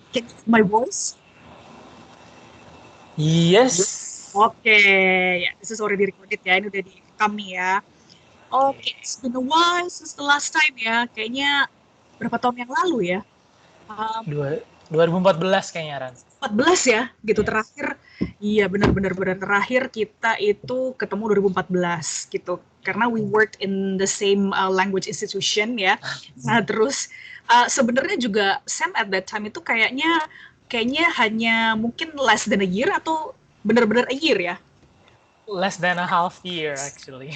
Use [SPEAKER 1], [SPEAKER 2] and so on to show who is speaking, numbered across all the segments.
[SPEAKER 1] Can you hear my voice?
[SPEAKER 2] Yes.
[SPEAKER 1] Oke, ya, this is already recorded ya, ini udah direkam nih ya. Oke, it's been a while since the last time ya, kayaknya berapa tahun yang lalu ya? Um,
[SPEAKER 2] 2014 kayaknya, Ran.
[SPEAKER 1] 14 ya, gitu
[SPEAKER 2] Yes.
[SPEAKER 1] terakhir. Iya, benar-benar terakhir kita itu ketemu 2014 gitu. Karena we worked in the same language institution ya. Nah, terus sebenarnya juga Sam at that time itu kayaknya hanya mungkin less than a year atau benar-benar a year ya.
[SPEAKER 2] Less than a half year, actually.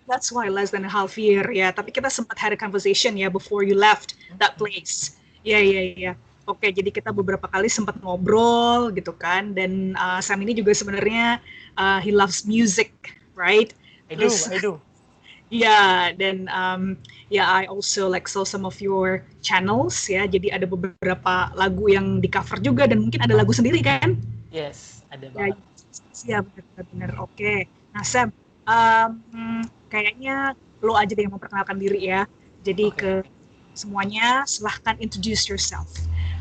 [SPEAKER 1] That's why less than a half year ya. Tapi kita sempat had a conversation ya before you left that place. Ya ya ya. Oke, jadi kita beberapa kali sempat ngobrol gitu kan. Dan Sam ini juga sebenarnya he loves music, right?
[SPEAKER 2] I
[SPEAKER 1] Terus
[SPEAKER 2] do.
[SPEAKER 1] ya dan ya I also like saw some of your channels ya. Jadi ada beberapa lagu yang di cover juga dan mungkin ada lagu sendiri kan?
[SPEAKER 2] Yes, ada
[SPEAKER 1] Ya,
[SPEAKER 2] banget.
[SPEAKER 1] ya benar-benar. Oke. Nah, Sam, kayaknya lo aja deh yang memperkenalkan diri ya. Jadi
[SPEAKER 2] Oke.
[SPEAKER 1] ke semuanya, silahkan introduce yourself.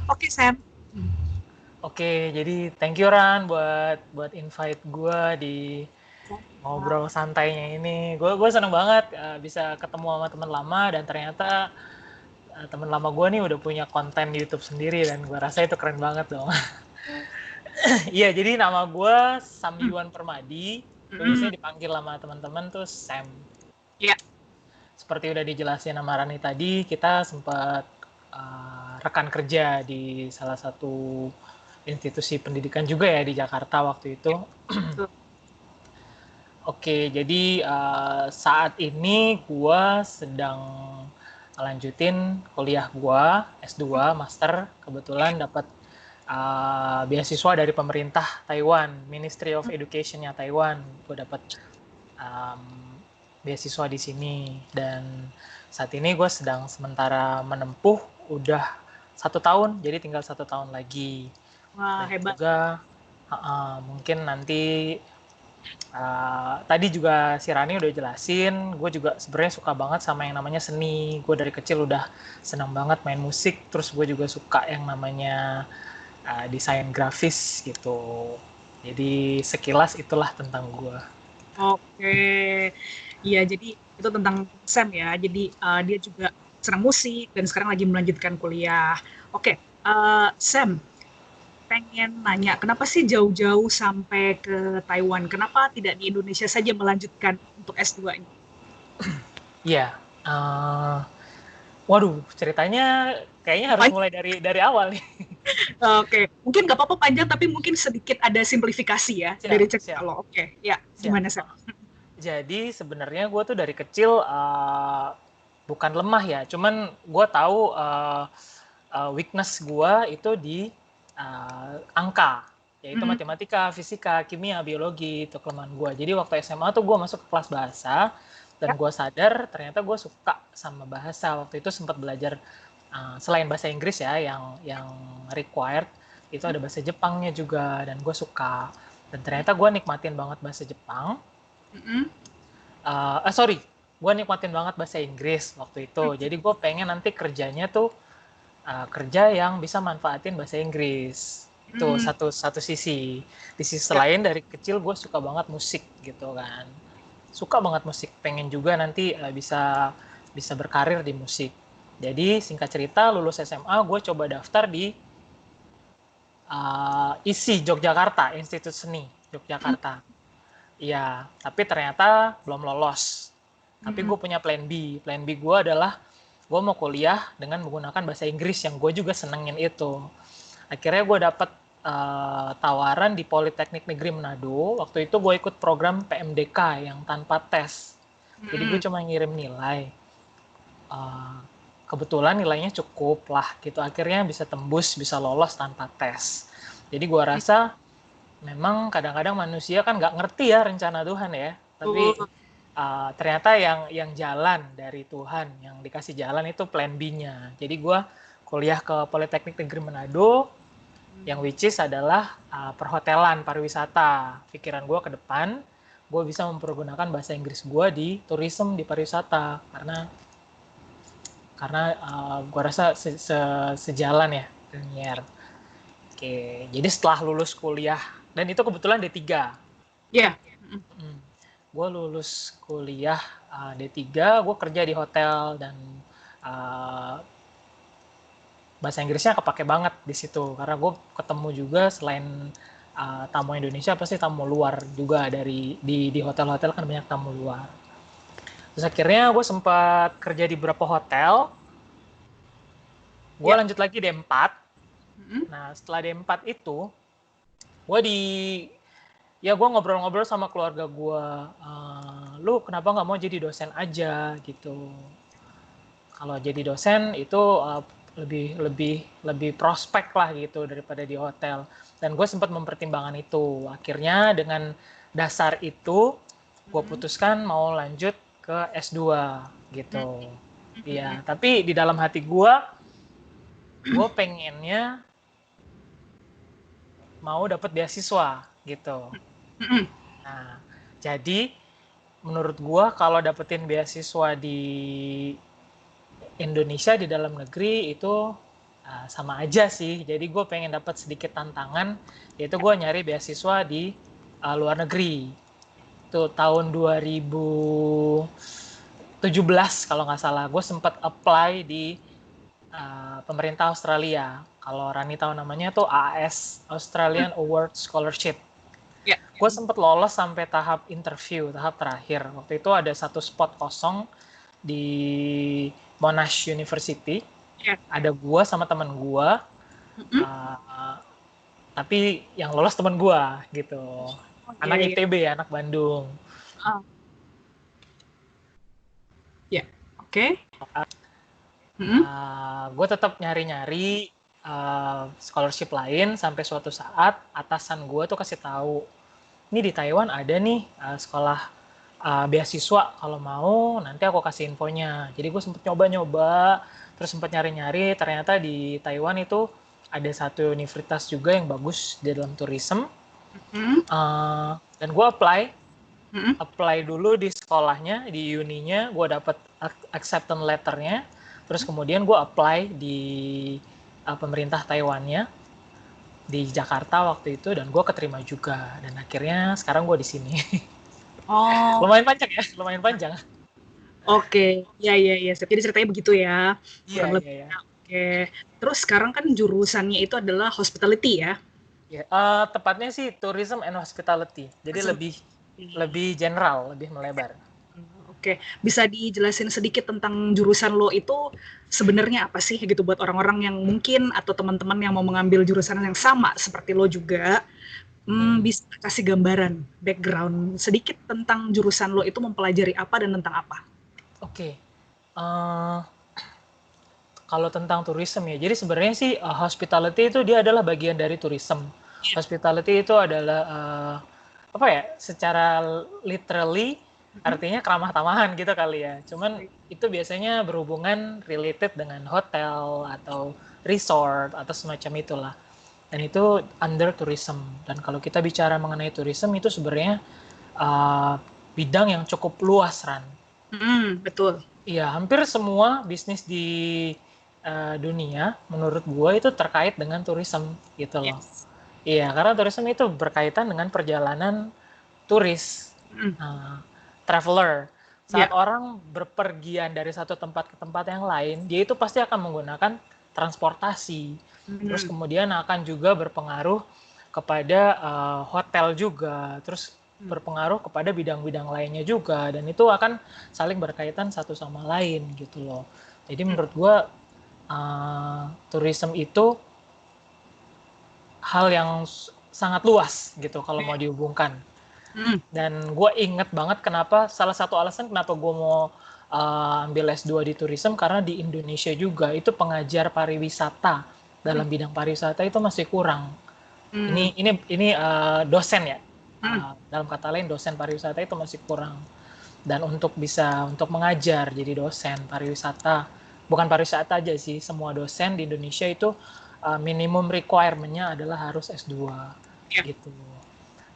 [SPEAKER 1] Oke, Sam.
[SPEAKER 2] Oke, jadi thank you, Ran, buat invite gue di ngobrol santainya ini. Gue seneng banget bisa ketemu sama teman lama, dan ternyata teman lama gue nih udah punya konten YouTube sendiri, dan gue rasa itu keren banget dong. Iya, jadi nama gue Sam
[SPEAKER 1] Hmm.
[SPEAKER 2] Permadi. Gue
[SPEAKER 1] Hmm.
[SPEAKER 2] biasanya dipanggil sama teman-teman tuh Sam.
[SPEAKER 1] Ya.
[SPEAKER 2] Seperti udah dijelasin sama Rani tadi, kita sempat rekan kerja di salah satu institusi pendidikan juga ya di Jakarta waktu itu.
[SPEAKER 1] Betul.
[SPEAKER 2] Oke, jadi saat ini gue sedang lanjutin kuliah gue S2 Master, kebetulan dapat beasiswa dari pemerintah Taiwan, Ministry of Education-nya Taiwan. Gue dapat um, beasiswa di sini, dan saat ini gue sedang sementara menempuh udah 1 tahun, jadi tinggal 1 tahun lagi.
[SPEAKER 1] Wah,
[SPEAKER 2] Dan
[SPEAKER 1] hebat.
[SPEAKER 2] juga mungkin nanti tadi juga si Rani udah jelasin, gue juga sebenarnya suka banget sama yang namanya seni. Gue dari kecil udah senang banget main musik, terus gue juga suka yang namanya desain grafis gitu. Jadi sekilas itulah tentang gue.
[SPEAKER 1] Oke. Iya, jadi itu tentang Sam ya. Jadi dia juga senang musik dan sekarang lagi melanjutkan kuliah. Oke, Sam, pengen nanya, kenapa sih jauh-jauh sampai ke Taiwan? Kenapa tidak di Indonesia saja melanjutkan untuk S2-nya?
[SPEAKER 2] Iya, uh, waduh, ceritanya kayaknya harus mulai dari awal nih.
[SPEAKER 1] Oke, mungkin nggak apa-apa panjang, tapi mungkin sedikit ada simplifikasi ya
[SPEAKER 2] Siap,
[SPEAKER 1] dari cerita
[SPEAKER 2] siap,
[SPEAKER 1] lo. Oke, ya,
[SPEAKER 2] siap.
[SPEAKER 1] gimana Sam?
[SPEAKER 2] Jadi sebenarnya gue tuh dari kecil bukan lemah ya, cuman gue tahu weakness gue itu di angka, yaitu
[SPEAKER 1] Mm,
[SPEAKER 2] matematika, fisika, kimia, biologi, itu kelemahan gue. Jadi waktu SMA tuh gue masuk ke kelas bahasa, dan
[SPEAKER 1] ya.
[SPEAKER 2] gue sadar ternyata gue suka sama bahasa. Waktu itu sempat belajar selain bahasa Inggris ya, yang required, itu ada bahasa Jepangnya juga, dan gue suka. Dan ternyata gue nikmatin banget bahasa Jepang.
[SPEAKER 1] Mm-mm.
[SPEAKER 2] Sorry, gue nikmatin banget bahasa Inggris waktu itu. Jadi gue pengen nanti kerjanya tuh kerja yang bisa manfaatin bahasa Inggris. Itu
[SPEAKER 1] Mm,
[SPEAKER 2] satu sisi. Di sisi
[SPEAKER 1] ya.
[SPEAKER 2] lain dari kecil gue suka banget musik gitu kan. Suka banget musik, pengen juga nanti bisa bisa berkarir di musik. Jadi singkat cerita, lulus SMA gue coba daftar di ISI Yogyakarta, Institut Seni
[SPEAKER 1] Mm,
[SPEAKER 2] Yogyakarta. Iya, tapi ternyata belum lolos. Tapi
[SPEAKER 1] mm,
[SPEAKER 2] gue punya plan B. Plan B gue adalah gue mau kuliah dengan menggunakan bahasa Inggris yang gue juga senengin itu. Akhirnya gue dapet tawaran di Politeknik Negeri Manado. Waktu itu gue ikut program PMDK yang tanpa tes. Jadi gue
[SPEAKER 1] mm.
[SPEAKER 2] cuma ngirim nilai. Uh, Kebetulan nilainya cukup lah gitu. Akhirnya bisa tembus, bisa lolos tanpa tes. Jadi gue rasa memang kadang-kadang manusia kan nggak ngerti ya rencana Tuhan ya. Tapi
[SPEAKER 1] Betul.
[SPEAKER 2] ternyata yang jalan dari Tuhan, yang dikasih jalan itu plan B-nya. Jadi gue kuliah ke Politeknik Negeri Manado, yang which is adalah perhotelan pariwisata. Pikiran gue ke depan, gue bisa mempergunakan bahasa Inggris gue di tourism, di pariwisata, karena gue rasa sejalan ya, Daniel. Oke, jadi setelah lulus kuliah, dan itu kebetulan D3.
[SPEAKER 1] Ya.
[SPEAKER 2] Gue lulus kuliah D3, gue kerja di hotel, dan bahasa Inggrisnya kepake banget di situ. Karena gue ketemu juga selain tamu Indonesia, pasti tamu luar juga di hotel-hotel kan banyak tamu luar. Terus akhirnya gue sempat kerja di beberapa hotel. Gue lanjut lagi D4. Nah, setelah D4 itu, gue ngobrol-ngobrol sama keluarga gue. Lu kenapa nggak mau jadi dosen aja gitu? Kalau jadi dosen itu lebih prospek lah gitu daripada di hotel. Dan gue sempat mempertimbangkan itu. Akhirnya dengan dasar itu, gue putuskan mau lanjut ke S2 gitu. Iya, tapi di dalam hati gue pengennya mau dapat beasiswa gitu. Nah, jadi menurut gue kalau dapetin beasiswa di Indonesia di dalam negeri itu sama aja sih. Jadi gue pengen dapat sedikit tantangan, yaitu gue nyari beasiswa di luar negeri. Itu tahun 2017 kalau nggak salah, gue sempat apply di pemerintah Australia. Kalau Rani tahu namanya tuh AAS, Australian Award Scholarship.
[SPEAKER 1] Ya.
[SPEAKER 2] Gue sempat lolos sampai tahap interview, tahap terakhir. Waktu itu ada satu spot kosong di Monash University.
[SPEAKER 1] Ya.
[SPEAKER 2] Ada gue sama teman gue. Tapi yang lolos teman gue gitu. Anak ITB, anak Bandung.
[SPEAKER 1] Ya, oke.
[SPEAKER 2] Gue tetap nyari-nyari scholarship lain sampai suatu saat atasan gue tuh kasih tahu, ini di Taiwan ada nih sekolah beasiswa, kalau mau nanti aku kasih infonya. Jadi gue sempet nyoba-nyoba, terus sempet nyari-nyari, ternyata di Taiwan itu ada satu universitas juga yang bagus di dalam tourism. Dan gue apply dulu di sekolahnya, di uninya, gue dapet acceptance letternya. Terus kemudian gue apply di pemerintah Taiwannya di Jakarta waktu itu, dan gue keterima juga. Dan akhirnya sekarang gue di sini. Lumayan panjang.
[SPEAKER 1] Oke, ya. Jadi ceritanya begitu ya.
[SPEAKER 2] Iya.
[SPEAKER 1] Oke. Terus sekarang kan jurusannya itu adalah hospitality ya?
[SPEAKER 2] Ya, tepatnya sih tourism and hospitality. Jadi lebih general, lebih melebar.
[SPEAKER 1] Oke, bisa dijelasin sedikit tentang jurusan lo itu sebenarnya apa sih gitu buat orang-orang yang mungkin atau teman-teman yang mau mengambil jurusan yang sama seperti lo juga, bisa kasih gambaran, background sedikit tentang jurusan lo itu mempelajari apa dan tentang apa?
[SPEAKER 2] Oke. Kalau tentang tourism ya, jadi sebenarnya sih hospitality itu dia adalah bagian dari tourism. Hospitality itu adalah secara literally artinya keramah tamahan gitu kali ya. Cuman itu biasanya berhubungan related dengan hotel atau resort atau semacam itulah. Dan itu under tourism. Dan kalau kita bicara mengenai tourism itu sebenarnya bidang yang cukup luas, Ran.
[SPEAKER 1] Betul.
[SPEAKER 2] Iya, hampir semua bisnis di dunia menurut gue itu terkait dengan tourism gitu loh. Iya, karena tourism itu berkaitan dengan perjalanan turis, traveler. Saat orang berpergian dari satu tempat ke tempat yang lain, dia itu pasti akan menggunakan transportasi. Terus kemudian akan juga berpengaruh kepada hotel juga, terus berpengaruh kepada bidang-bidang lainnya juga, dan itu akan saling berkaitan satu sama lain gitu loh. Jadi menurut gue tourism itu hal yang sangat luas gitu kalau mau dihubungkan. Dan gue inget banget salah satu alasan kenapa gue mau ambil S2 di tourism, karena di Indonesia juga itu pengajar pariwisata dalam bidang pariwisata itu masih kurang. Ini dosen ya, dalam kata lain dosen pariwisata itu masih kurang. Dan untuk mengajar jadi dosen pariwisata, bukan pariwisata aja sih, semua dosen di Indonesia itu minimum requirement-nya adalah harus S2 gitu.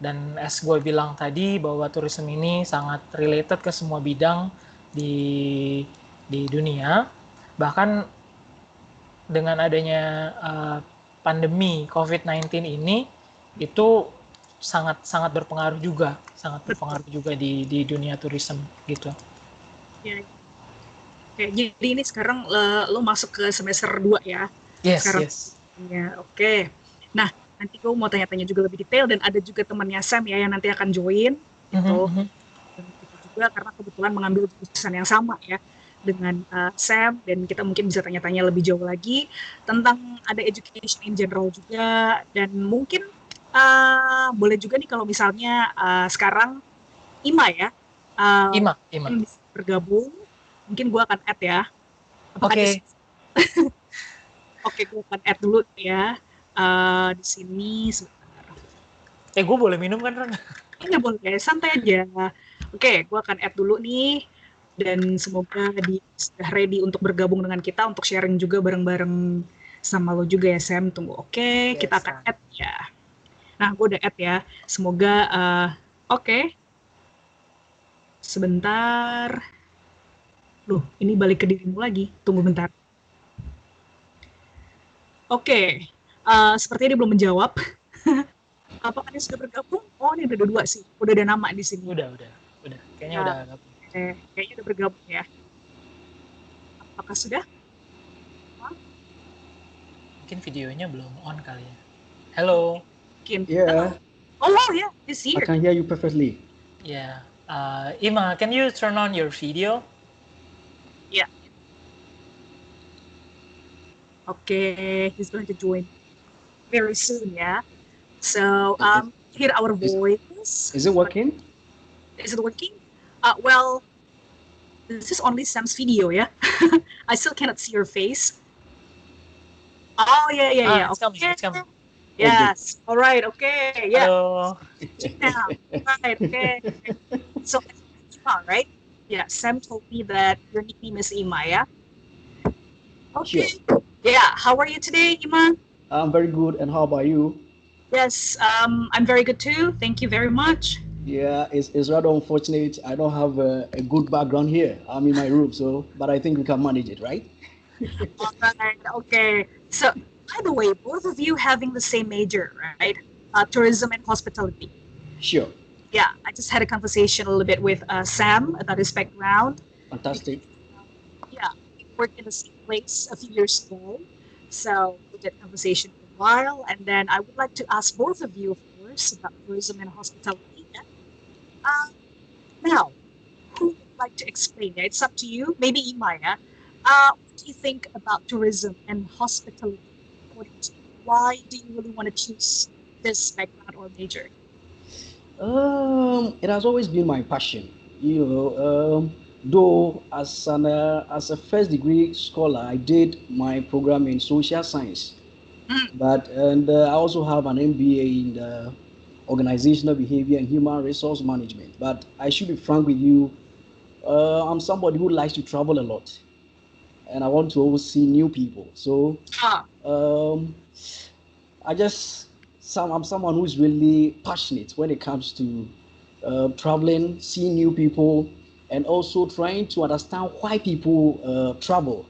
[SPEAKER 2] Dan as gue bilang tadi bahwa tourism ini sangat related ke semua bidang di dunia. Bahkan dengan adanya pandemi COVID-19 ini itu sangat berpengaruh juga di dunia tourism gitu.
[SPEAKER 1] Ya. Oke, jadi ini sekarang lo masuk ke semester 2 ya?
[SPEAKER 2] Yes,
[SPEAKER 1] Sekarang.
[SPEAKER 2] yes.
[SPEAKER 1] Ya, oke. Nah, nanti gue mau tanya-tanya juga lebih detail dan ada juga temannya Sam ya yang nanti akan join gitu. Dan kita juga karena kebetulan mengambil jurusan yang sama ya dengan Sam dan kita mungkin bisa tanya-tanya lebih jauh lagi tentang ada education in general juga dan mungkin boleh juga nih kalau misalnya sekarang Ima ya.
[SPEAKER 2] Ima.
[SPEAKER 1] Mungkin bisa bergabung. Mungkin gue akan add ya. Apakah
[SPEAKER 2] Oke.
[SPEAKER 1] Oke, gue akan add dulu ya. Di sini sebentar.
[SPEAKER 2] Gue boleh minum kan, Ron?
[SPEAKER 1] Nggak boleh, santai aja. Oke, gue akan add dulu nih. Dan semoga sudah ready untuk bergabung dengan kita, untuk sharing juga bareng-bareng sama lo juga ya, Sam. Tunggu, oke,
[SPEAKER 2] Yes,
[SPEAKER 1] kita akan add ya. Nah, gue udah add ya. Semoga, oke. Sebentar. Loh, ini balik ke dirimu lagi. Tunggu bentar. Oke, sepertinya dia belum menjawab. Apakah dia sudah bergabung? Oh, ini udah dua sih. Udah ada nama di sini.
[SPEAKER 2] Udah. Kayaknya
[SPEAKER 1] Ya,
[SPEAKER 2] udah.
[SPEAKER 1] kayaknya udah bergabung ya. Apakah sudah?
[SPEAKER 2] Mungkin videonya belum on kali ya. Hello.
[SPEAKER 1] Mungkin.
[SPEAKER 3] Yeah.
[SPEAKER 1] Oh, wow, yeah, he's
[SPEAKER 3] I
[SPEAKER 1] here.
[SPEAKER 3] can hear you perfectly.
[SPEAKER 2] Yeah. Ima, can you turn on your video?
[SPEAKER 1] Yeah. Okay, he's going to join very soon, yeah. So, hear our voice.
[SPEAKER 3] Is it working?
[SPEAKER 1] Is it working? Well, this is only Sam's video, yeah. I still cannot see your face. Oh, yeah.
[SPEAKER 2] It's coming.
[SPEAKER 1] Yes. All right. Okay. Yeah.
[SPEAKER 2] Hello.
[SPEAKER 1] Now, right. Okay. So, Ima, right? Yeah. Sam told me that your nickname is Ima, yeah. Okay.
[SPEAKER 3] Sure.
[SPEAKER 1] Yeah. How are you today, Ima?
[SPEAKER 3] I'm very good. And how about you?
[SPEAKER 1] Yes. I'm very good too. Thank you very much.
[SPEAKER 3] Yeah, it's rather unfortunate. I don't have a good background here. I'm in my room, but I think we can manage it, right?
[SPEAKER 1] All right. Okay. So, by the way, both of you having the same major, right? Tourism and hospitality.
[SPEAKER 3] Sure.
[SPEAKER 1] Yeah, I just had a conversation a little bit with Sam about his background.
[SPEAKER 3] Fantastic.
[SPEAKER 1] Yeah, we worked in the same place a few years ago, so we did conversation for a while, and then I would like to ask both of you, of course, about tourism and hospitality. Now, who would like to explain? It's up to you. Maybe Imaya. What do you think about tourism and hospitality? Why do you really want to choose this background or major?
[SPEAKER 3] It has always been my passion. Though as a first degree scholar, I did my program in social science, but I also have an MBA in the organizational behavior and human resource management. But I should be frank with you, I'm somebody who likes to travel a lot, and I want to always see new people. So I'm someone who's really passionate when it comes to traveling, seeing new people, and also trying to understand why people travel.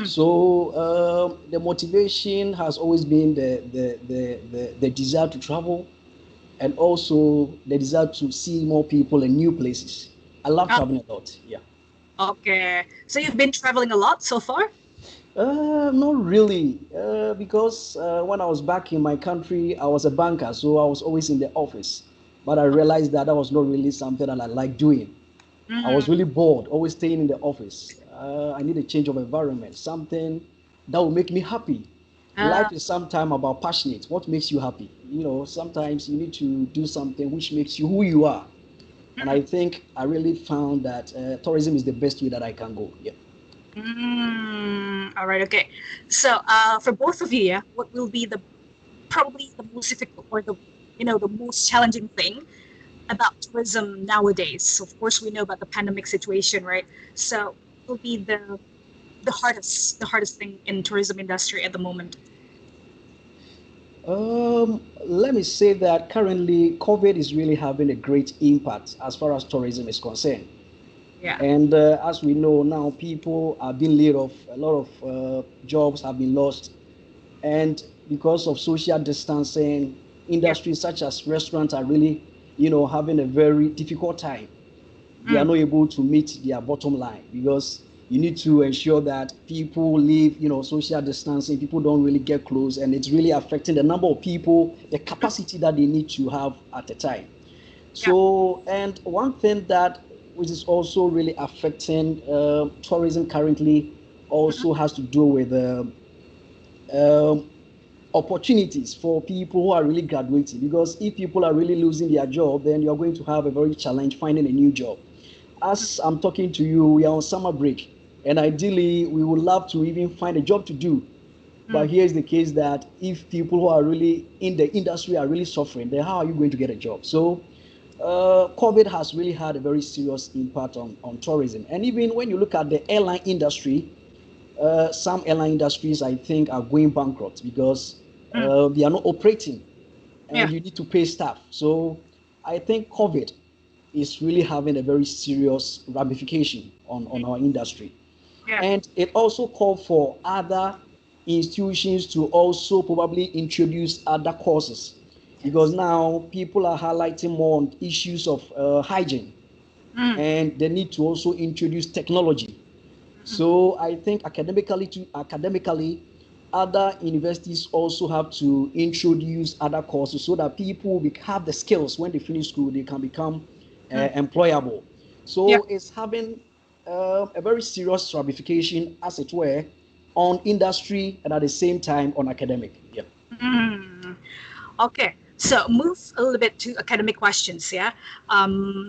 [SPEAKER 3] So the motivation has always been the desire to travel, and also the desire to see more people and new places. I love traveling a lot. Yeah.
[SPEAKER 1] Okay. So you've been traveling a lot so far?
[SPEAKER 3] Not really, because when I was back in my country, I was a banker, so I was always in the office. But I realized that was not really something that I like doing. I was really bored, always staying in the office. I need a change of environment, something that will make me happy. Life is sometimes about passionate. What makes you happy? Sometimes you need to do something which makes you who you are. And I think I really found that tourism is the best way that I can go. Yeah.
[SPEAKER 1] All right. Okay. So for both of you, yeah, what will be probably the most difficult or the most challenging thing about tourism nowadays? So of course we know about the pandemic situation, right? So what will be the hardest thing in tourism industry at the moment?
[SPEAKER 3] Let me say that currently COVID is really having a great impact as far as tourism is concerned.
[SPEAKER 1] Yeah.
[SPEAKER 3] And as we know now, people are being laid off. A lot of jobs have been lost. and because of social distancing, industries such as restaurants are really, having a very difficult time. They are not able to meet their bottom line because you need to ensure that people live, social distancing, people don't really get close, and it's really affecting the number of people, the capacity that they need to have at a time. So, and one thing that which is also really affecting tourism currently also has to do with um, opportunities for people who are really graduating, because if people are really losing their job, then you're going to have a very challenge finding a new job. As I'm talking to you, we are on summer break, and ideally we would love to even find a job to do. But here's the case that if people who are really in the industry are really suffering, then how are you going to get a job? So COVID has really had a very serious impact on tourism. And even when you look at the airline industry, some airline industries, I think, are going bankrupt because they are not operating, and you need to pay staff. So I think COVID is really having a very serious ramification on our industry. And it also called for other institutions to also probably introduce other courses, because now people are highlighting more on issues of hygiene, and they need to also introduce technology. So I think academically, other universities also have to introduce other courses so that people will have the skills when they finish school, they can become employable. So it's having a very serious ramification, as it were, on industry and at the same time on academic. Yeah.
[SPEAKER 1] Okay, so move a little bit to academic questions, yeah?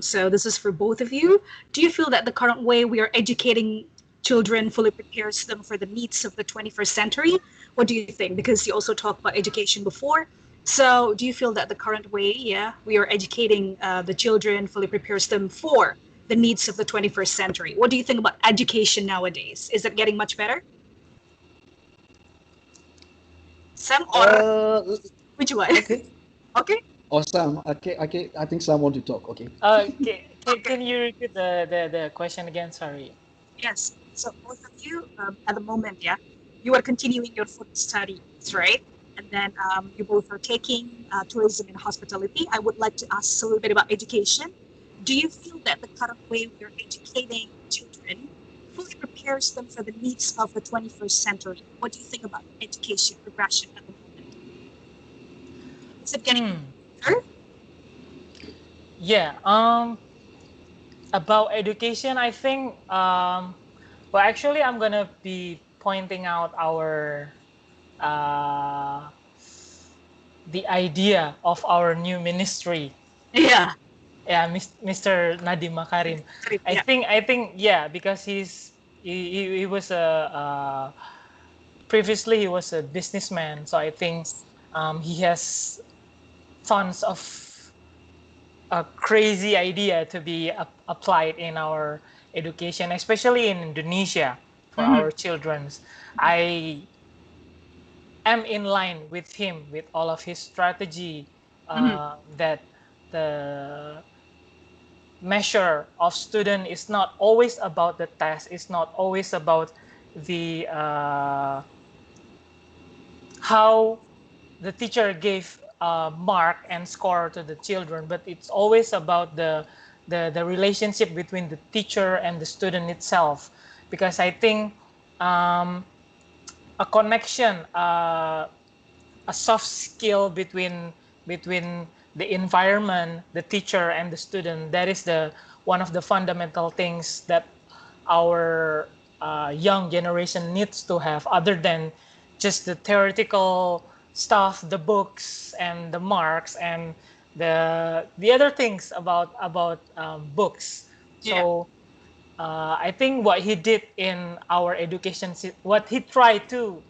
[SPEAKER 1] So this is for both of you. Do you feel that the current way we are educating children fully prepares them for the needs of the 21st century? What do you think? Because you also talked about education before. So do you feel that the current way, we are educating the children fully prepares them for the needs of the 21st century? What do you think about education nowadays? Is it getting much better? Sam or which one?
[SPEAKER 3] Okay.
[SPEAKER 1] Okay.
[SPEAKER 3] Or Sam, okay, I think Sam want to talk. Okay.
[SPEAKER 2] Can you repeat the question again? Sorry.
[SPEAKER 1] Yes. So both of you, at the moment, you are continuing your food studies, right? And then you both are taking tourism and hospitality. I would like to ask a little bit about education. Do you feel that the current way we are educating children fully prepares them for the needs of the 21st century? What do you think about education progression at the moment? Is it getting better?
[SPEAKER 2] Yeah. About education, I think. Well, actually, I'm gonna be pointing out the idea of our new ministry.
[SPEAKER 1] Yeah.
[SPEAKER 2] Yeah, Mr. Nadiem Makarim. I think, because he was previously he was a businessman, so I think he has tons of a crazy idea to be applied in our education, especially in Indonesia for our children's. I am in line with him with all of his strategy, that the measure of student is not always about the test, it's not always about the how the teacher gave mark and score to the children, but it's always about the relationship between the teacher and the student itself. Because I think a connection, a soft skill between the environment, the teacher, and the student, that is the one of the fundamental things that our young generation needs to have, other than just the theoretical stuff, the books and the marks and the other things about books. So I think what he did in our education, what he tried to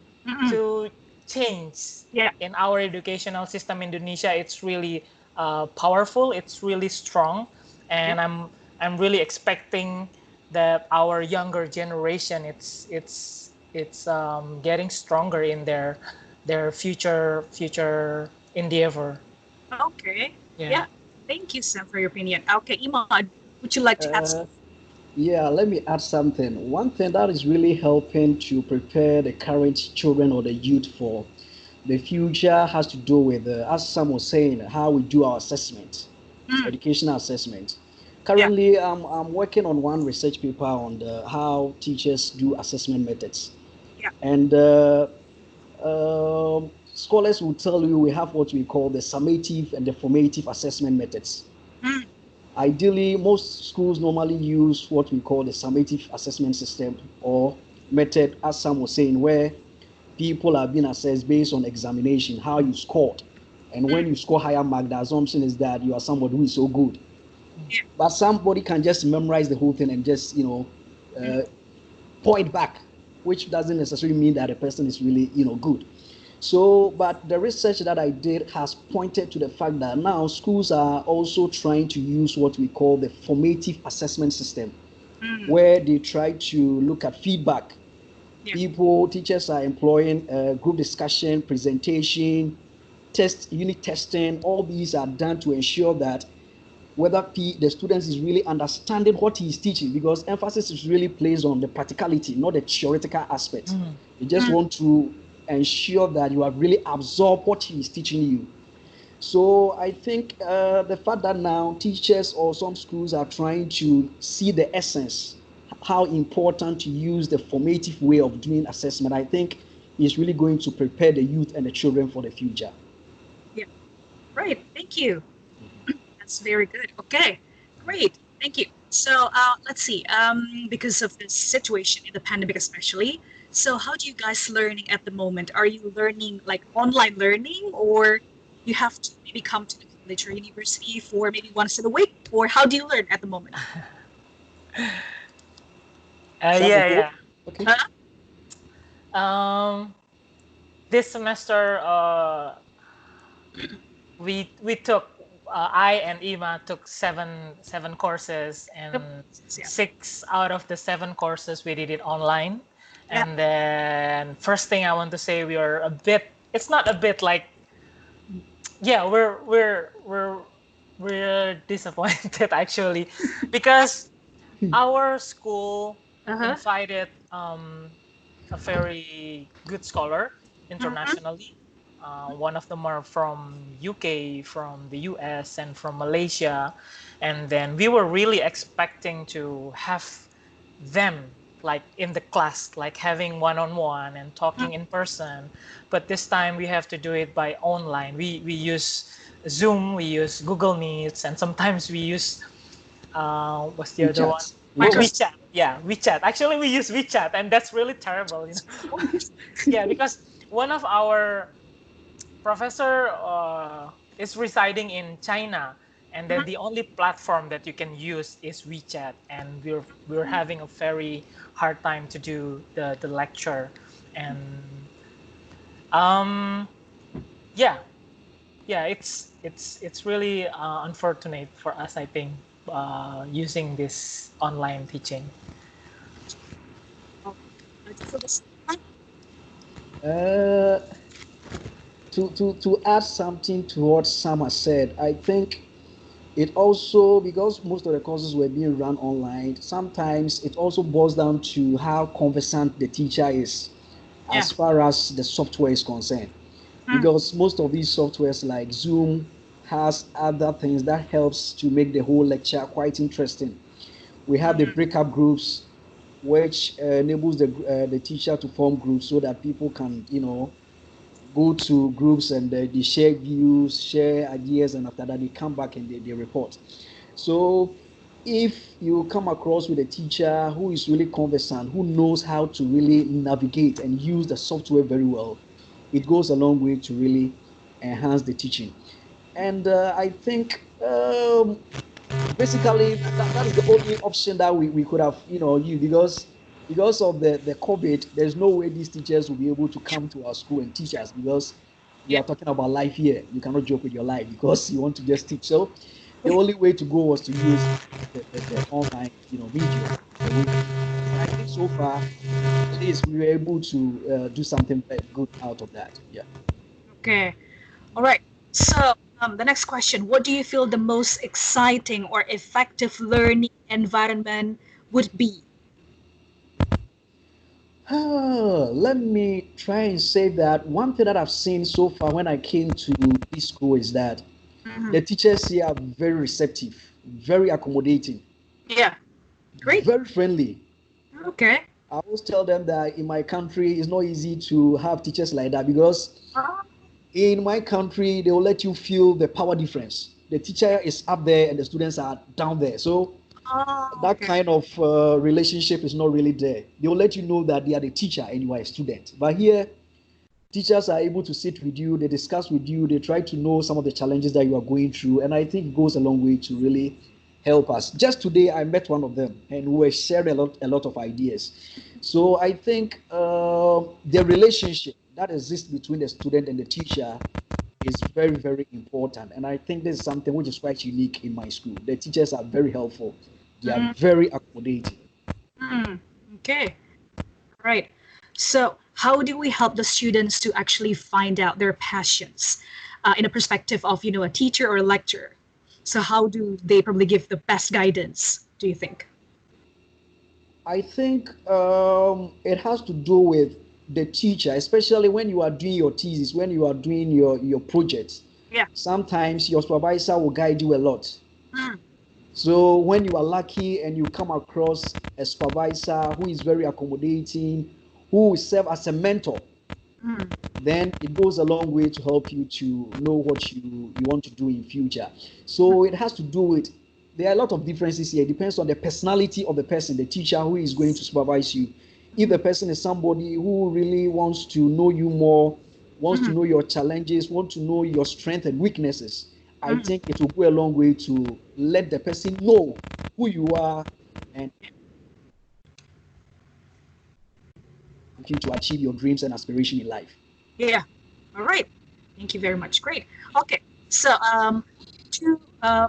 [SPEAKER 2] change in our educational system in Indonesia, it's really powerful, it's really strong, and I'm really expecting that our younger generation, it's getting stronger in their future endeavor.
[SPEAKER 1] Okay. Yeah. Thank you, Sam, for your opinion. Okay, Imad, would you like to add something?
[SPEAKER 3] Yeah, let me add something. One thing that is really helping to prepare the current children or the youth for The future has to do with, as Sam was saying, how we do our assessment, educational assessment.
[SPEAKER 1] Yeah.
[SPEAKER 3] Currently, I'm working on one research paper on how teachers do assessment methods.
[SPEAKER 1] Yeah.
[SPEAKER 3] And scholars will tell you we have what we call the summative and the formative assessment methods. Ideally, most schools normally use what we call the summative assessment system or method, as Sam was saying, where people are being assessed based on examination, how you scored. And when you score higher mark, the assumption is that you are somebody who is so good.
[SPEAKER 1] Yeah.
[SPEAKER 3] But somebody can just memorize the whole thing and just, point back, which doesn't necessarily mean that the person is really, good. So, but the research that I did has pointed to the fact that now schools are also trying to use what we call the formative assessment system, where they try to look at feedback. Yeah. Teachers are employing group discussion, presentation, unit testing. All these are done to ensure that whether the students is really understanding what he is teaching, because emphasis is really placed on the practicality, not the theoretical aspect. You just want to ensure that you have really absorbed what he is teaching you. So I think the fact that now teachers or some schools are trying to see the essence, how important to use the formative way of doing assessment, I think is really going to prepare the youth and the children for the future.
[SPEAKER 1] Yeah. Right. Thank you. That's very good. Okay. Great. Thank you. So let's see. Because of this situation in the pandemic, especially. So how do you guys learning at the moment? Are you learning like online learning, or you have to maybe come to the college or university for maybe once in a week, or how do you learn at the moment?
[SPEAKER 2] Yeah.
[SPEAKER 3] Okay.
[SPEAKER 2] This semester, we took I and Ima took seven courses, and
[SPEAKER 1] Yeah.
[SPEAKER 2] 6 out of the 7 courses we did it online.
[SPEAKER 1] Yeah.
[SPEAKER 2] And then first thing I want to say, we are a bit. It's not a bit like. Yeah, we're disappointed actually, because our school invited a very good scholar internationally. One of them are from UK, from the US, and from Malaysia. And then we were really expecting to have them like in the class, like having one-on-one and talking in person. But this time we have to do it by online. We use Zoom, we use Google Meets, and sometimes we use what's the other one? WeChat. Yeah, WeChat. Actually, we use WeChat, and that's really terrible, Yeah, because one of our professor is residing in China, and then the only platform that you can use is WeChat, and we're having a very hard time to do the lecture. And it's really unfortunate for us, I think, using this online teaching.
[SPEAKER 3] To add something to what Sam has said, I think it also, because most of the courses were being run online, sometimes it also boils down to how conversant the teacher is as far as the software is concerned. Because most of these softwares like Zoom has other things that helps to make the whole lecture quite interesting. We have the breakup groups, which enables the teacher to form groups so that people can, go to groups and they share views, share ideas, and after that they come back and they report. So if you come across with a teacher who is really conversant, who knows how to really navigate and use the software very well, it goes a long way to really enhance the teaching. And I think basically that is the only option that we could have used, because of the COVID. There's no way these teachers will be able to come to our school and teach us, because we are talking about life here. You cannot joke with your life because you want to just teach. So the only way to go was to use the online video. And I think so far at least we were able to do something very good out of that. Yeah.
[SPEAKER 1] Okay. All right. So the next question: what do you feel the most exciting or effective learning environment would be?
[SPEAKER 3] Let me try and say that one thing that I've seen so far when I came to this school is that
[SPEAKER 1] Mm-hmm.
[SPEAKER 3] the teachers here are very receptive, very accommodating,
[SPEAKER 1] Yeah. Great.
[SPEAKER 3] very friendly.
[SPEAKER 1] Okay.
[SPEAKER 3] I always tell them that in my country it's not easy to have teachers like that because
[SPEAKER 1] Uh,
[SPEAKER 3] in my country they will let you feel the power difference. The teacher is up there and the students are down there. So that
[SPEAKER 1] okay.
[SPEAKER 3] kind of relationship is not really there. They will let you know that they are the teacher and you are a student. But here, teachers are able to sit with you, they discuss with you, they try to know some of the challenges that you are going through. And I think it goes a long way to really help us. Just today, I met one of them and we were sharing a lot of ideas. So I think the relationship that exists between the student and the teacher is very, very important. And I think this is something which is quite unique in my school. The teachers are very helpful, they are
[SPEAKER 1] Mm,
[SPEAKER 3] very accommodating.
[SPEAKER 1] okay. Right. So, how do we help the students to actually find out their passions in a perspective of, a teacher or a lecturer? So, how do they probably give the best guidance, do you think?
[SPEAKER 3] I think it has to do with the teacher, especially when you are doing your thesis, when you are doing your project.
[SPEAKER 1] Yeah.
[SPEAKER 3] Sometimes your supervisor will guide you a lot.
[SPEAKER 1] Mm,
[SPEAKER 3] So when you are lucky and you come across a supervisor who is very accommodating, who will serve as a mentor,
[SPEAKER 1] mm,
[SPEAKER 3] then it goes a long way to help you to know what you want to do in future. So it has to do with, there are a lot of differences here. It depends on the personality of the person, the teacher who is going to supervise you. If the person is somebody who really wants to know you more, wants to
[SPEAKER 1] mm,
[SPEAKER 3] know your challenges, want to know your strengths and weaknesses, I
[SPEAKER 1] mm.
[SPEAKER 3] think it will go a long way to let the person know who you are and looking to achieve your dreams and aspiration in life.
[SPEAKER 1] Yeah. All right. Thank you very much. Great. Okay. So, two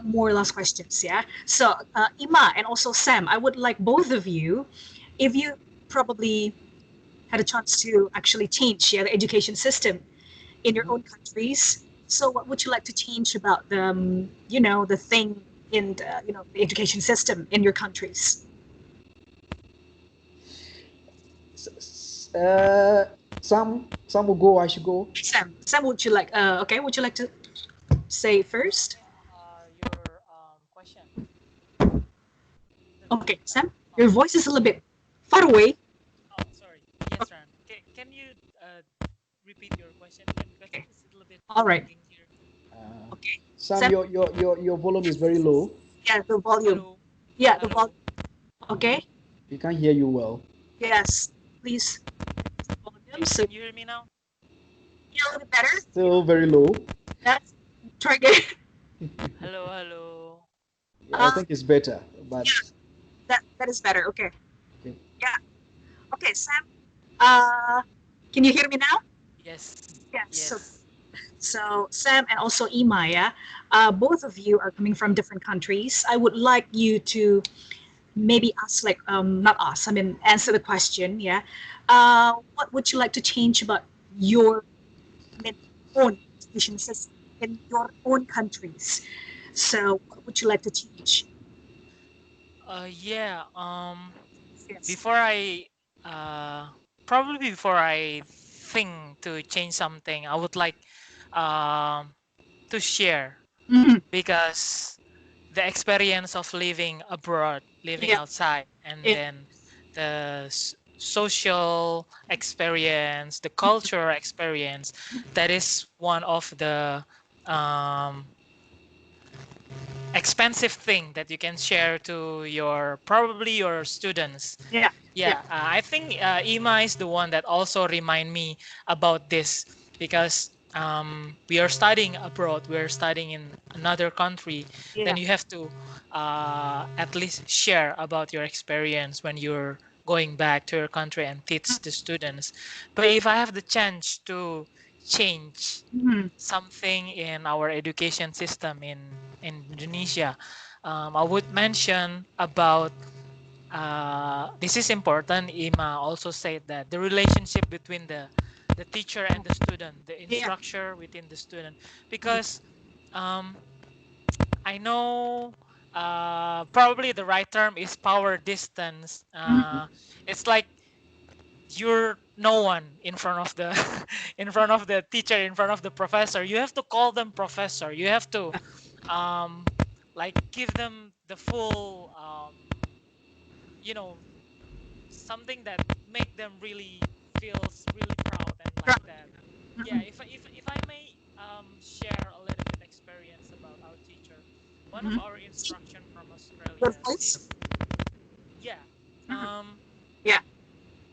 [SPEAKER 1] more last questions. Yeah. So, Ima and also Sam, I would like both of you, if you probably had a chance to actually change, the education system in your own countries. So, what would you like to change about the, the thing in the, the education system in your countries?
[SPEAKER 3] Uh, some will go. I should go.
[SPEAKER 1] Sam, would you like? Okay, would you like to say first?
[SPEAKER 2] Your question.
[SPEAKER 1] Okay, Sam, your voice is a little bit far away.
[SPEAKER 2] Oh, sorry. Yes, Ran. Can you repeat your question again because
[SPEAKER 1] Okay,
[SPEAKER 2] it's a little bit
[SPEAKER 1] all right.
[SPEAKER 2] lagging here.
[SPEAKER 1] Okay,
[SPEAKER 3] Sam,
[SPEAKER 1] Sam,
[SPEAKER 3] your volume is very low.
[SPEAKER 1] yeah, the volume.
[SPEAKER 2] Hello,
[SPEAKER 1] Yeah, the volume.
[SPEAKER 2] hello.
[SPEAKER 1] Okay,
[SPEAKER 3] We can't hear you well.
[SPEAKER 1] yes, please. Volume. So,
[SPEAKER 2] Can you hear me now?
[SPEAKER 1] yeah, a little bit better.
[SPEAKER 3] Still very low.
[SPEAKER 1] That's try again.
[SPEAKER 2] Hello, hello.
[SPEAKER 3] Yeah, I think it's better, but
[SPEAKER 1] Yeah, that is better. Okay.
[SPEAKER 3] okay.
[SPEAKER 1] Yeah. Okay, Sam. Uh, can you hear me now?
[SPEAKER 2] Yes,
[SPEAKER 1] Yeah.
[SPEAKER 2] yes.
[SPEAKER 1] So Sam and also Imaya, both of you are coming from different countries. I would like you to maybe ask, like, not ask, I mean, answer the question. Yeah. What would you like to change about your, I mean, own education system in your own countries? So what would you like to change?
[SPEAKER 2] Yeah.
[SPEAKER 1] Yes.
[SPEAKER 2] Before I uh probably before I think to change something, I would like um to share
[SPEAKER 1] Hmm.
[SPEAKER 2] because the experience of living abroad, living
[SPEAKER 1] Yeah.
[SPEAKER 2] outside, and
[SPEAKER 1] Yeah.
[SPEAKER 2] then the social experience, the cultural experience, that is one of the um, expensive thing that you can share to your probably your students.
[SPEAKER 1] Yeah. Yeah.
[SPEAKER 2] Yeah, I think Ima is the one that also remind me about this because we are studying abroad, we are studying in another country.
[SPEAKER 1] Yeah.
[SPEAKER 2] Then you have to at least share about your experience when you're going back to your country and teach the students. But if I have the chance to change
[SPEAKER 1] Mhm.
[SPEAKER 2] something in our education system in Indonesia, I would mention about this is important. Ima also said that the relationship between the teacher and the student, the
[SPEAKER 1] Yeah.
[SPEAKER 2] instructor within the student, because um, I know probably the right term is power distance.
[SPEAKER 1] Mhm.
[SPEAKER 2] It's like you're no one in front of the in front of the teacher, in front of the professor. You have to call them professor. You have to like give them the full you know, something that make them really feels really proud and like that. Yeah, if I may share a little bit experience about our teacher, one of our instruction from
[SPEAKER 1] Your
[SPEAKER 2] Australia,
[SPEAKER 1] voice?
[SPEAKER 2] yeah,
[SPEAKER 1] Mhm.
[SPEAKER 2] um,
[SPEAKER 1] Yeah.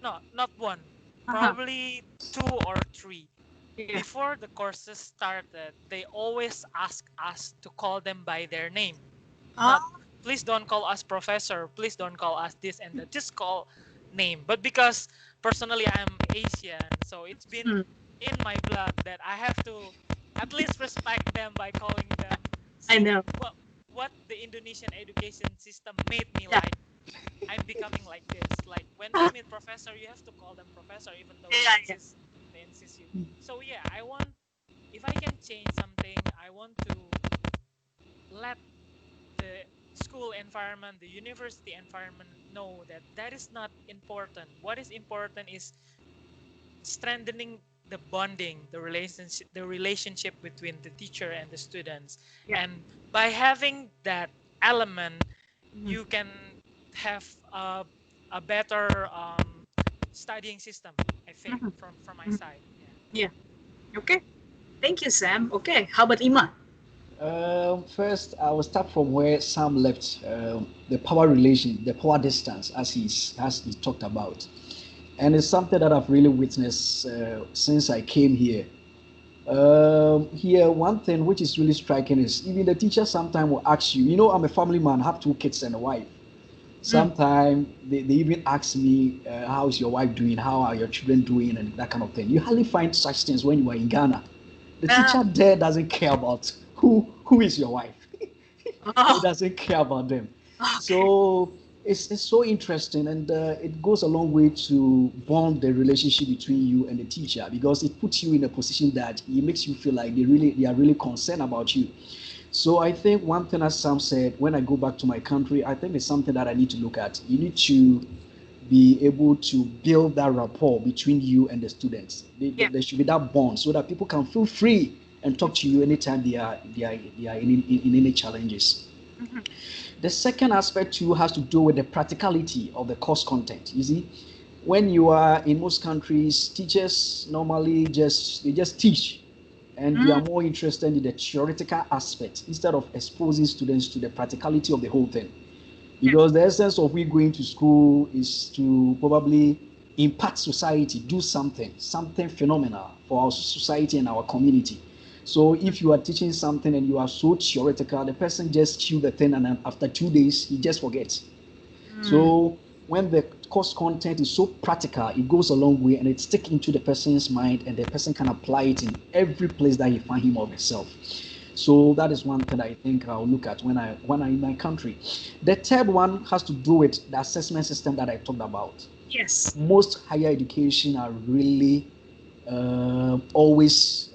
[SPEAKER 2] no, not one,
[SPEAKER 1] Uh-huh.
[SPEAKER 2] probably two or three.
[SPEAKER 1] Yeah.
[SPEAKER 2] Before the courses started, they always ask us to call them by their name. Not,
[SPEAKER 1] Ah.
[SPEAKER 2] please don't call us professor, please don't call us this and that, just call name. But because personally I'm Asian, so it's been
[SPEAKER 1] Mm.
[SPEAKER 2] in my blood that I have to at least respect them by calling them.
[SPEAKER 1] I
[SPEAKER 2] So
[SPEAKER 1] know.
[SPEAKER 2] what the Indonesian education system made me
[SPEAKER 1] Yeah.
[SPEAKER 2] like, I'm becoming like this. Like when they meet professor, you have to call them professor, even though
[SPEAKER 1] Yeah. Yeah.
[SPEAKER 2] they insist you. So yeah, I want, if I can change something, I want to let the school environment, the university environment know that that is not important. What is important is strengthening the bonding, the relationship between the teacher and the students.
[SPEAKER 1] Yeah.
[SPEAKER 2] And by having that element,
[SPEAKER 1] Mhm.
[SPEAKER 2] you can have a better studying system, I think,
[SPEAKER 1] Mhm.
[SPEAKER 2] from my
[SPEAKER 1] Mhm.
[SPEAKER 2] side. Yeah.
[SPEAKER 1] Yeah. Okay. Thank you, Sam. Okay. How about Ima?
[SPEAKER 3] First, I will start from where Sam left. The power relation, the power distance, as he talked about, and it's something that I've really witnessed since I came here. Here, one thing which is really striking is even the teacher sometimes will ask you. You know, I'm a family man, have two kids and a wife.
[SPEAKER 1] Mm.
[SPEAKER 3] Sometimes they even ask me, "How is your wife doing? How are your children doing?" and that kind of thing. You hardly find such things when you are in Ghana. The
[SPEAKER 1] Uh,
[SPEAKER 3] teacher there doesn't care about who is your wife. He
[SPEAKER 1] oh,
[SPEAKER 3] doesn't care about them.
[SPEAKER 1] okay.
[SPEAKER 3] So it's so interesting, and it goes a long way to bond the relationship between you and the teacher, because it puts you in a position that it makes you feel like they are really concerned about you. So I think one thing, as Sam said, when I go back to my country, I think it's something that I need to look at. You need to be able to build that rapport between you and the students.
[SPEAKER 1] Yeah.
[SPEAKER 3] There should be that bond so that people can feel free and talk to you anytime they are in any challenges.
[SPEAKER 1] Mhm.
[SPEAKER 3] The second aspect too has to do with the practicality of the course content. You see, when you are in most countries, teachers normally just teach, and they are
[SPEAKER 1] Mm.
[SPEAKER 3] more interested in the theoretical aspect instead of exposing students to the practicality of the whole thing.
[SPEAKER 1] Yeah.
[SPEAKER 3] Because the essence of we going to school is to probably impact society, do something phenomenal for our society and our community. So if you are teaching something and you are so theoretical, the person just chew the thing, and then after 2 days he just forgets.
[SPEAKER 1] Mm.
[SPEAKER 3] So when the course content is so practical, it goes a long way and it sticks into the person's mind, and the person can apply it in every place that he find him or herself. So that is one thing I think I'll look at when I'm in my country. The third one has to do with the assessment system that I talked about.
[SPEAKER 1] Yes.
[SPEAKER 3] Most higher education are really always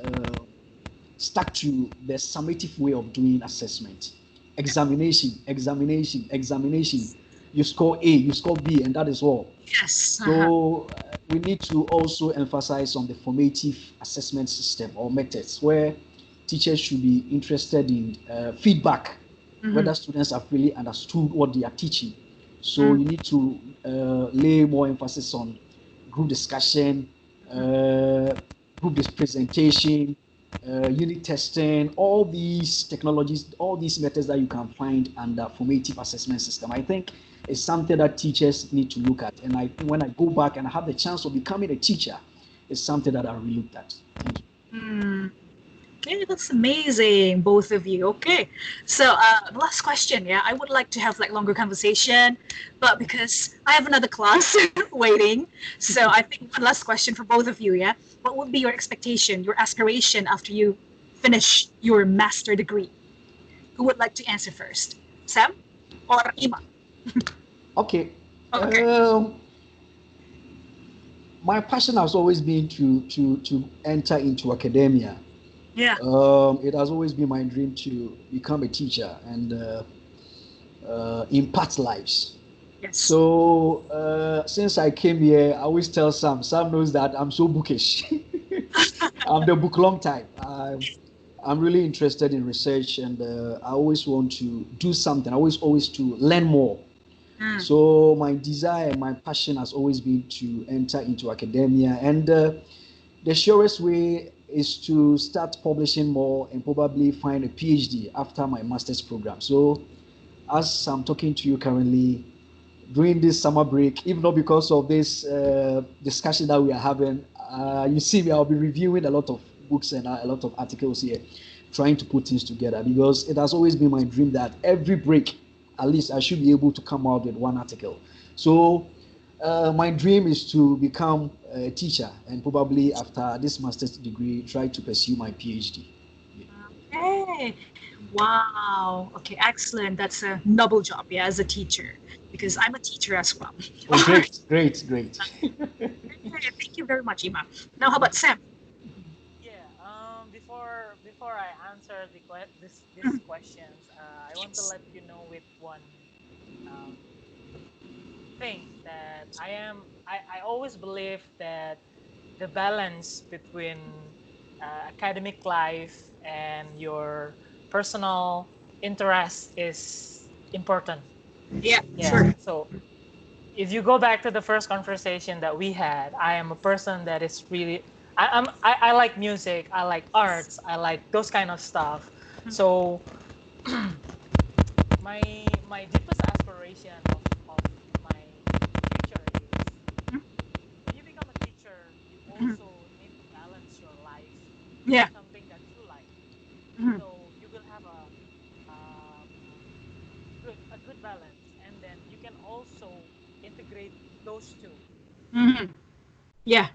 [SPEAKER 3] stuck to the summative way of doing assessment. Examination. You score A, you score B, and that is all.
[SPEAKER 1] Yes. Uh-huh.
[SPEAKER 3] So we need to also emphasize on the formative assessment system or methods, where teachers should be interested in feedback,
[SPEAKER 1] Mhm.
[SPEAKER 3] whether students have really understood what they are teaching. So
[SPEAKER 1] Mm.
[SPEAKER 3] you need to lay more emphasis on group discussion,
[SPEAKER 1] Mhm.
[SPEAKER 3] uh, group presentation, unit testing, all these technologies, all these methods that you can find under formative assessment system. I think it's something that teachers need to look at. And I think when I go back and I have the chance of becoming a teacher, it's something that I really looked at. Thank you.
[SPEAKER 1] Mm. Okay, that's amazing, both of you. Okay, so last question. Yeah, I would like to have like longer conversation, but because I have another class waiting, so I think one last question for both of you. Yeah, what would be your expectation, your aspiration after you finish your master degree? Who would like to answer first? Sam or Ima?
[SPEAKER 3] Okay.
[SPEAKER 1] Okay.
[SPEAKER 3] My passion has always been to enter into academia.
[SPEAKER 1] Yeah.
[SPEAKER 3] It has always been my dream to become a teacher and impact lives.
[SPEAKER 1] Yes.
[SPEAKER 3] So since I came here, I always tell Sam. Sam knows that I'm so bookish. I'm the book long type. I'm really interested in research, and I always want to do something. I always to learn more. So my desire, my passion has always been to enter into academia, and the surest way is to start publishing more and probably find a PhD after my master's program. So as I'm talking to you currently, during this summer break, even though because of this discussion that we are having, you see me, I'll be reviewing a lot of books and a lot of articles here, trying to put things together, because it has always been my dream that every break, at least I should be able to come out with one article. So my dream is to become a teacher, and probably after this master's degree, try to pursue my PhD.
[SPEAKER 1] Okay. Wow. Okay, excellent. That's a noble job, yeah, as a teacher, because I'm a teacher as well.
[SPEAKER 3] Oh, great, great, great.
[SPEAKER 1] Okay, thank you very much, Ima. Now, how about Sam?
[SPEAKER 2] Yeah. Before I answer these questions, I want to
[SPEAKER 1] Yes.
[SPEAKER 2] let you know with one um, thing that I always believe that the balance between academic life and your personal interest is important.
[SPEAKER 1] Yeah,
[SPEAKER 2] Yeah.
[SPEAKER 1] sure.
[SPEAKER 2] So if you go back to the first conversation that we had, I am a person that is really I like music, I like arts, I like those kind of stuff. So my deepest aspiration of my future is when you become a teacher, you also need to balance your life
[SPEAKER 1] Yeah.
[SPEAKER 2] with something that you like.
[SPEAKER 1] Mhm.
[SPEAKER 2] So you will have um, a good balance, and then you can also integrate those two.
[SPEAKER 1] Mhm. Yeah.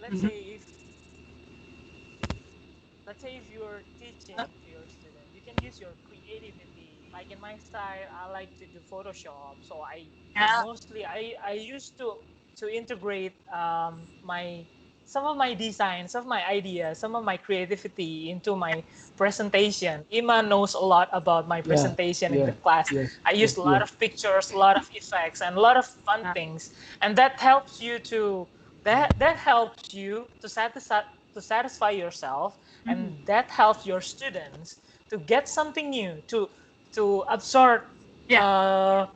[SPEAKER 2] Let's
[SPEAKER 1] Mhm.
[SPEAKER 2] say if you're teaching to your student, you can use your creativity. Like in my side, I like to do Photoshop, so
[SPEAKER 1] Yeah.
[SPEAKER 2] I used to integrate my some of my designs, some of my ideas, some of my creativity into my presentation. Ima knows a lot about my
[SPEAKER 3] Yeah,
[SPEAKER 2] presentation in the
[SPEAKER 3] yeah,
[SPEAKER 2] class.
[SPEAKER 3] yeah,
[SPEAKER 2] I
[SPEAKER 3] yeah,
[SPEAKER 2] used a
[SPEAKER 3] yeah.
[SPEAKER 2] lot of pictures, a lot of effects, and a lot of fun
[SPEAKER 1] Yeah.
[SPEAKER 2] things, and that helps you that helps you to satisfy yourself, and
[SPEAKER 1] Mhm.
[SPEAKER 2] that helps your students to get something new, to absorb,
[SPEAKER 1] Yeah.
[SPEAKER 2] uh,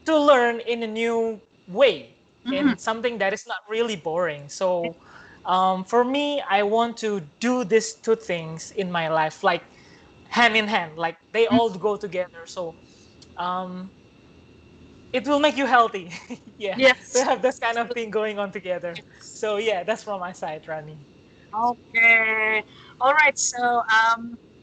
[SPEAKER 2] to learn in a new way,
[SPEAKER 1] Mhm.
[SPEAKER 2] in something that is not really boring. So for me, I want to do these two things in my life, like hand in hand, like they
[SPEAKER 1] Mhm.
[SPEAKER 2] all go together. So um, it will make you healthy. Yeah, to
[SPEAKER 1] Yes.
[SPEAKER 2] have this kind of thing going on together.
[SPEAKER 1] Yes.
[SPEAKER 2] So yeah, that's from my side, Rani.
[SPEAKER 1] Okay. All right. So,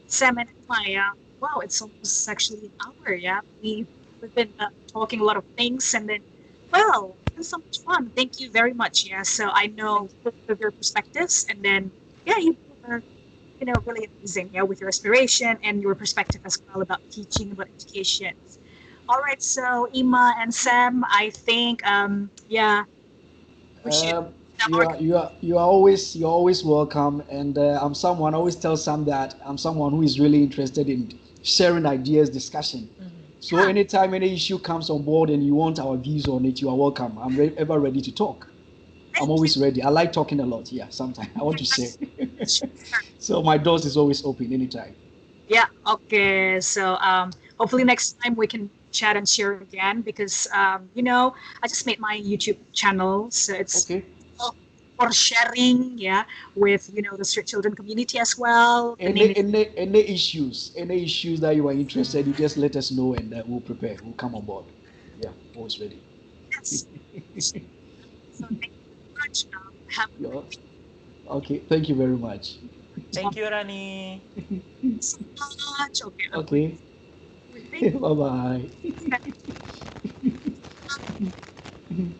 [SPEAKER 1] Sam and Maya. Wow, it's almost actually an hour. Yeah, we've been talking a lot of things, and then, well, it's been so much fun. Thank you very much. Yeah. So I know
[SPEAKER 2] Thank you.
[SPEAKER 1] both of your perspectives, and then, yeah, you were, really amazing. Yeah, with your aspiration and your perspective as well about teaching, about education. All right. So Ima and Sam, I think, yeah, we should.
[SPEAKER 3] Um, you are always welcome, and I'm someone I always tell Sam that I'm someone who is really interested in sharing ideas, discussion.
[SPEAKER 2] Mhm.
[SPEAKER 3] So anytime any issue comes on board and you want our views on it, you are welcome. I'm ever ready to talk. I'm
[SPEAKER 1] Thank you.
[SPEAKER 3] always ready. I like talking a lot. Yeah, sometimes I want to share.
[SPEAKER 1] Sure.
[SPEAKER 3] So my doors is always open anytime.
[SPEAKER 1] Yeah, okay. So hopefully next time we can chat and share again because I just made my YouTube channel, so it's
[SPEAKER 3] Okay.
[SPEAKER 1] for sharing, yeah, with the street children community as well. The name
[SPEAKER 3] Any
[SPEAKER 1] is
[SPEAKER 3] any any issues that you are interested, you just let us know and we'll prepare. We'll come on board. Yeah, always ready.
[SPEAKER 1] Yes. So thank you very much. Have a
[SPEAKER 3] Yeah.
[SPEAKER 1] great week.
[SPEAKER 3] Okay. Thank you very much.
[SPEAKER 2] Thank you, Rani.
[SPEAKER 1] So much. Okay, I'm going.
[SPEAKER 3] Okay.
[SPEAKER 1] Thank
[SPEAKER 3] Bye bye.
[SPEAKER 1] you.